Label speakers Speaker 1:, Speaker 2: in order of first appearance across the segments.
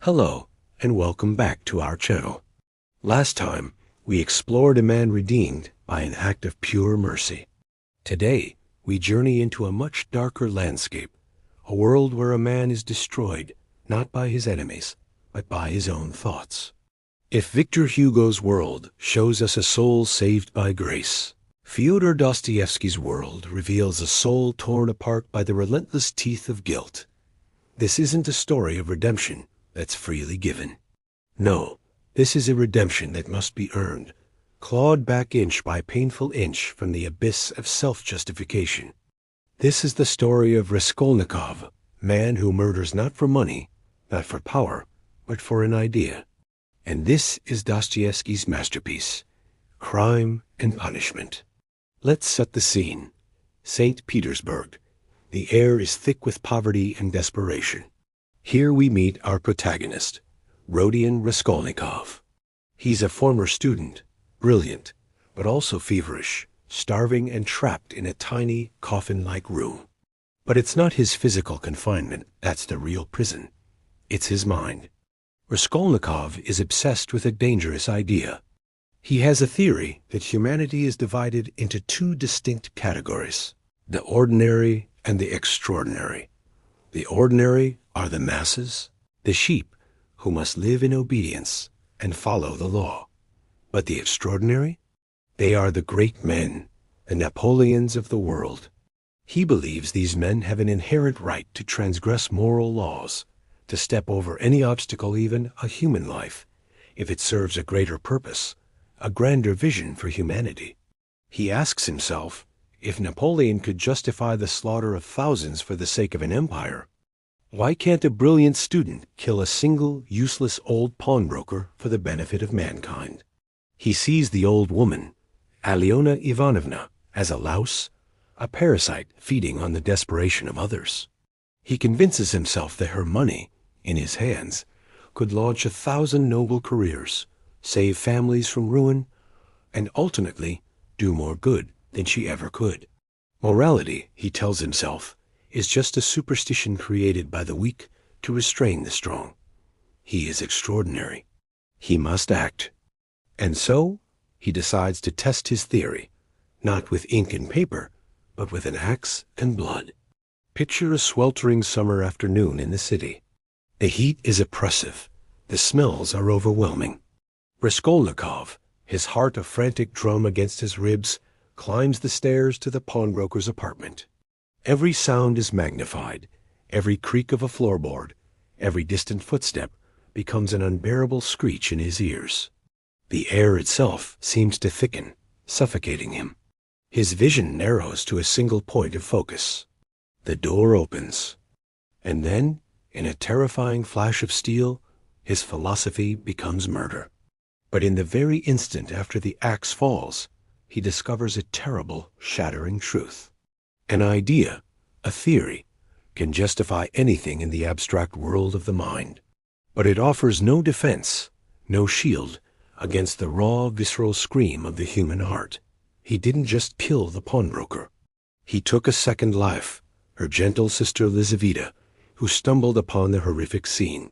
Speaker 1: Hello, and welcome back to our channel. Last time, we explored a man redeemed by an act of pure mercy. Today, we journey into a much darker landscape, a world where a man is destroyed, not by his enemies, but by his own thoughts. If Victor Hugo's world shows us a soul saved by grace, Fyodor Dostoevsky's world reveals a soul torn apart by the relentless teeth of guilt. This isn't a story of redemption that's freely given. No, this is a redemption that must be earned, clawed back inch by painful inch from the abyss of self-justification. This is the story of Raskolnikov, man who murders not for money, not for power, but for an idea. And this is Dostoevsky's masterpiece, Crime and Punishment. Let's set the scene. St. Petersburg. The air is thick with poverty and desperation. Here we meet our protagonist, Rodion Raskolnikov. He's a former student, brilliant, but also feverish, starving and trapped in a tiny, coffin-like room. But it's not his physical confinement that's the real prison. It's his mind. Raskolnikov is obsessed with a dangerous idea. He has a theory that humanity is divided into two distinct categories, the ordinary and the extraordinary. The ordinary are the masses, the sheep, who must live in obedience and follow the law. But the extraordinary? They are the great men, the Napoleons of the world. He believes these men have an inherent right to transgress moral laws, to step over any obstacle, even a human life, if it serves a greater purpose, a grander vision for humanity. He asks himself, if Napoleon could justify the slaughter of thousands for the sake of an empire, why can't a brilliant student kill a single, useless old pawnbroker for the benefit of mankind? He sees the old woman, Alyona Ivanovna, as a louse, a parasite feeding on the desperation of others. He convinces himself that her money, in his hands, could launch 1,000 noble careers, save families from ruin, and ultimately do more good than she ever could. Morality, he tells himself, is just a superstition created by the weak to restrain the strong. He is extraordinary. He must act. And so, he decides to test his theory, not with ink and paper, but with an axe and blood. Picture a sweltering summer afternoon in the city. The heat is oppressive. The smells are overwhelming. Raskolnikov, his heart a frantic drum against his ribs, climbs the stairs to the pawnbroker's apartment. Every sound is magnified. Every creak of a floorboard, every distant footstep becomes an unbearable screech in his ears. The air itself seems to thicken, suffocating him. His vision narrows to a single point of focus. The door opens. And then, in a terrifying flash of steel, his philosophy becomes murder. But in the very instant after the axe falls, he discovers a terrible, shattering truth. An idea, a theory, can justify anything in the abstract world of the mind. But it offers no defense, no shield, against the raw, visceral scream of the human heart. He didn't just kill the pawnbroker. He took a second life, her gentle sister Lizaveta, who stumbled upon the horrific scene.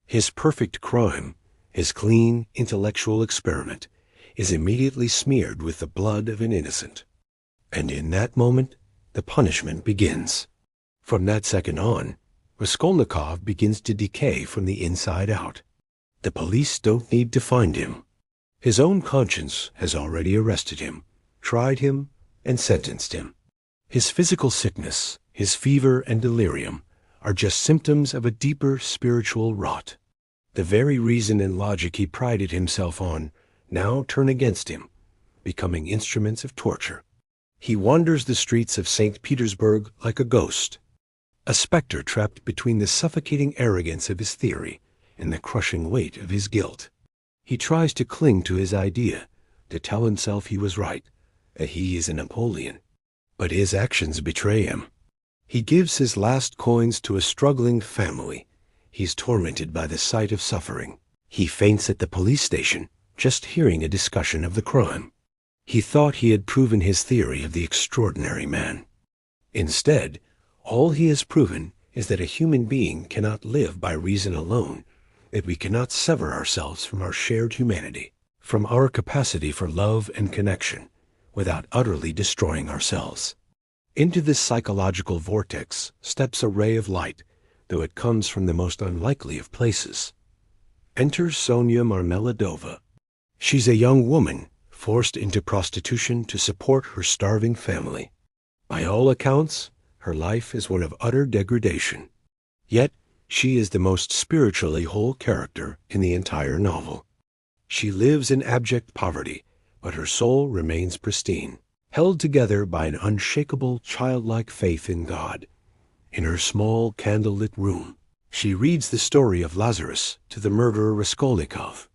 Speaker 1: His perfect crime, his clean, intellectual experiment, is immediately smeared with the blood of an innocent. And in that moment, the punishment begins. From that second on, Raskolnikov begins to decay from the inside out. The police don't need to find him. His own conscience has already arrested him, tried him, and sentenced him. His physical sickness, his fever and delirium, are just symptoms of a deeper spiritual rot. The very reason and logic he prided himself on now turn against him, becoming instruments of torture. He wanders the streets of St. Petersburg like a ghost, a specter trapped between the suffocating arrogance of his theory and the crushing weight of his guilt. He tries to cling to his idea, to tell himself he was right, that he is a Napoleon. But his actions betray him. He gives his last coins to a struggling family. He's tormented by the sight of suffering. He faints at the police station, just hearing a discussion of the crime. He thought he had proven his theory of the extraordinary man. Instead, all he has proven is that a human being cannot live by reason alone, that we cannot sever ourselves from our shared humanity, from our capacity for love and connection, without utterly destroying ourselves. Into this psychological vortex steps a ray of light, though it comes from the most unlikely of places. Enter Sonia Marmeladova. She's a young woman forced into prostitution to support her starving family. By all accounts, her life is one of utter degradation. Yet, she is the most spiritually whole character in the entire novel. She lives in abject poverty, but her soul remains pristine, held together by an unshakable childlike faith in God. In her small candlelit room, she reads the story of Lazarus to the murderer Raskolnikov.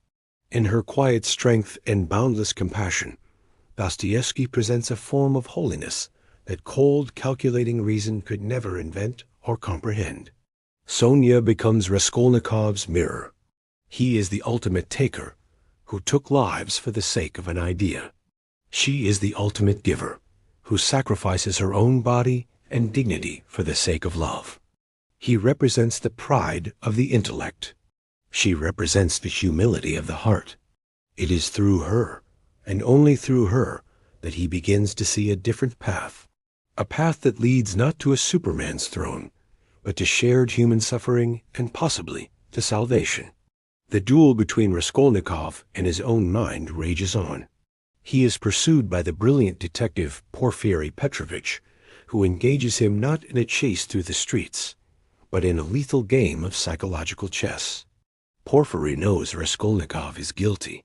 Speaker 1: In her quiet strength and boundless compassion, Dostoevsky presents a form of holiness that cold, calculating reason could never invent or comprehend. Sonia becomes Raskolnikov's mirror. He is the ultimate taker, who took lives for the sake of an idea. She is the ultimate giver, who sacrifices her own body and dignity for the sake of love. He represents the pride of the intellect. She represents the humility of the heart. It is through her, and only through her, that he begins to see a different path, a path that leads not to a Superman's throne, but to shared human suffering and possibly to salvation. The duel between Raskolnikov and his own mind rages on. He is pursued by the brilliant detective Porfiry Petrovich, who engages him not in a chase through the streets, but in a lethal game of psychological chess. Porfiry knows Raskolnikov is guilty.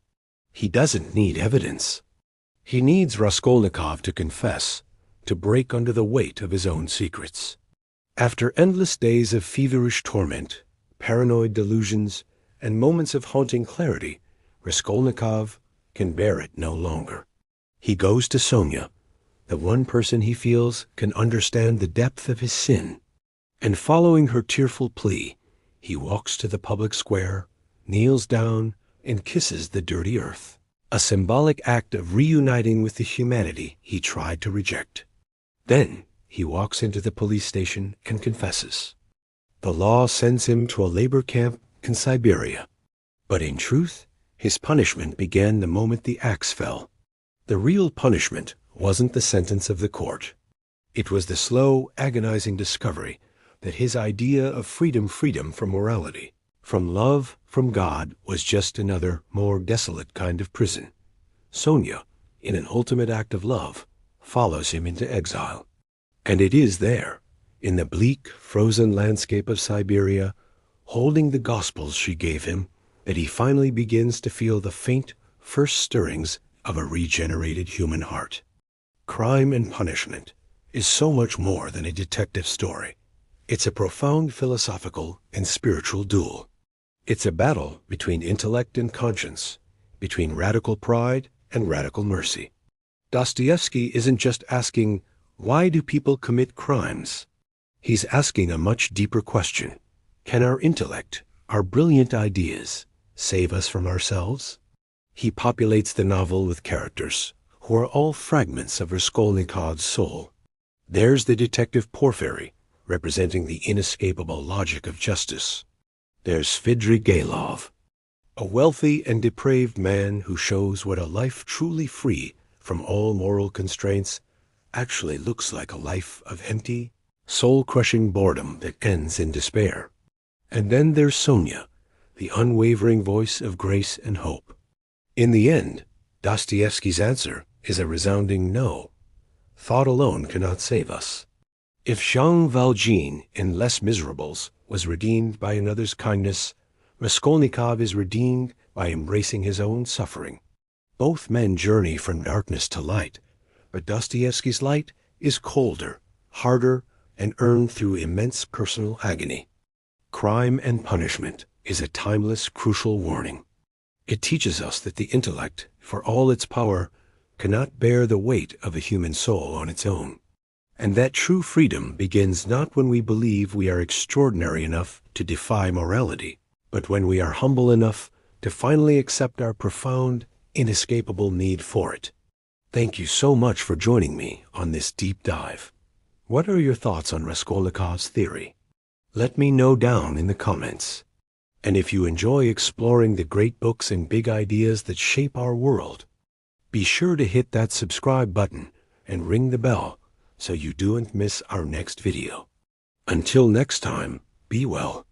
Speaker 1: He doesn't need evidence. He needs Raskolnikov to confess, to break under the weight of his own secrets. After endless days of feverish torment, paranoid delusions, and moments of haunting clarity, Raskolnikov can bear it no longer. He goes to Sonia, the one person he feels can understand the depth of his sin, and following her tearful plea, he walks to the public square, kneels down, and kisses the dirty earth, a symbolic act of reuniting with the humanity he tried to reject. Then he walks into the police station and confesses. The law sends him to a labor camp in Siberia. But in truth, his punishment began the moment the axe fell. The real punishment wasn't the sentence of the court. It was the slow, agonizing discovery that his idea of freedom from morality, from love, from God, was just another, more desolate kind of prison. Sonia, in an ultimate act of love, follows him into exile. And it is there, in the bleak, frozen landscape of Siberia, holding the gospels she gave him, that he finally begins to feel the faint, first stirrings of a regenerated human heart. Crime and Punishment is so much more than a detective story. It's a profound philosophical and spiritual duel. It's a battle between intellect and conscience, between radical pride and radical mercy. Dostoevsky isn't just asking, why do people commit crimes? He's asking a much deeper question. Can our intellect, our brilliant ideas, save us from ourselves? He populates the novel with characters who are all fragments of Raskolnikov's soul. There's the detective Porfiry, representing the inescapable logic of justice. There's Svidrigailov, a wealthy and depraved man who shows what a life truly free from all moral constraints actually looks like, a life of empty, soul-crushing boredom that ends in despair. And then there's Sonia, the unwavering voice of grace and hope. In the end, Dostoevsky's answer is a resounding no. Thought alone cannot save us. If Jean Valjean in Les Miserables was redeemed by another's kindness, Raskolnikov is redeemed by embracing his own suffering. Both men journey from darkness to light, but Dostoevsky's light is colder, harder, and earned through immense personal agony. Crime and Punishment is a timeless, crucial warning. It teaches us that the intellect, for all its power, cannot bear the weight of a human soul on its own, and that true freedom begins not when we believe we are extraordinary enough to defy morality, but when we are humble enough to finally accept our profound, inescapable need for it. Thank you so much for joining me on this deep dive. What are your thoughts on Raskolnikov's theory? Let me know down in the comments. And if you enjoy exploring the great books and big ideas that shape our world, be sure to hit that subscribe button and ring the bell so you don't miss our next video. Until next time, be well.